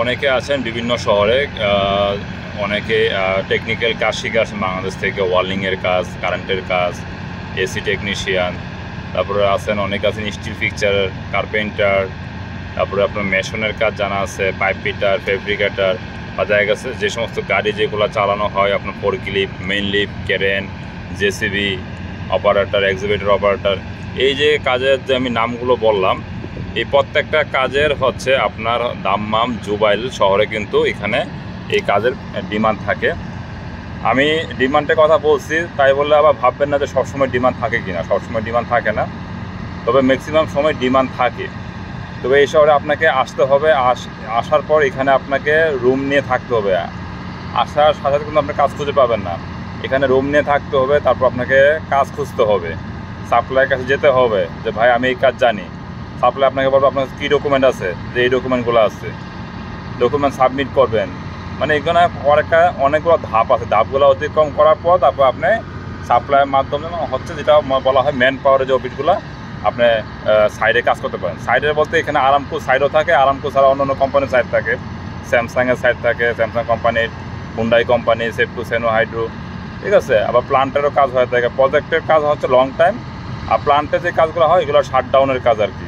অনেকে আছেন বিভিন্ন শহরে, অনেকে টেকনিক্যাল কাজ শিখে আসেন বাংলাদেশ থেকে, ওয়ার্লিংয়ের কাজ, কারেন্টের কাজ, এসি টেকনিশিয়ান। তারপরে আছেন অনেকে আছেন স্টিল ফিক্সার, কার্পেন্টার, তারপরে আপনার মেশনের কাজ জানা আছে, পাইপ ফিটার, ফেব্রিকেটার, বা দেখা গেছে যে সমস্ত গাড়ি যেগুলো চালানো হয় আপনার forklift, main lift, crane, JCB operator, excavator operator. এই যে কাজের যে আমি নামগুলো বললাম, এই প্রত্যেকটা কাজের হচ্ছে আপনার দাম্মাম, জুবাইল শহরে কিন্তু এখানে এই কাজের ডিমান্ড থাকে। আমি ডিমান্ডের কথা বলছি তাই বললে আবার ভাববেন না যে সবসময় ডিমান্ড থাকে কিনা। সবসময় ডিমান্ড থাকে না, তবে ম্যাক্সিমাম সময় ডিমান্ড থাকে। তবে এই শহরে আপনাকে আসতে হবে, আসার পর এখানে আপনাকে রুম নিয়ে থাকতে হবে। আসার সাথে সাথে কিন্তু আপনি কাজ খুঁজে পাবেন না, এখানে রুম নিয়ে থাকতে হবে। তারপর আপনাকে কাজ খুঁজতে হবে, সাপ্লাইয়ের কাছে যেতে হবে যে ভাই আমি এই কাজ জানি। সাপ্লাই আপনাকে বলবো আপনার কী ডকুমেন্ট আছে, যে এই ডকুমেন্টগুলো আছে, ডকুমেন্ট সাবমিট করবেন। মানে এখানে অনেকগুলো ধাপ আছে, ধাপগুলো অতিক্রম করার পর তারপর আপনি সাপ্লাইয়ের মাধ্যমে হচ্ছে যেটা বলা হয় ম্যান পাওয়ারের যে অফিসগুলো, আপনি সাইডে কাজ করতে পারেন। সাইডে বলতে এখানে আরামকো সাইডও থাকে, আরামকো ছাড়া অন্য কোম্পানির সাইড থাকে, স্যামসাংয়ের সাইড থাকে, স্যামসাং কোম্পানির, হুন্ডাই কোম্পানি, সেফটু, সেনো, হাইড্রো, ঠিক আছে। আবার প্লান্টেরও কাজ হয়ে থাকে। প্রজেক্টের কাজ হচ্ছে লং টাইম, আর প্লান্টে যে কাজগুলো হয় এগুলো শাটডাউনের কাজ আর কি।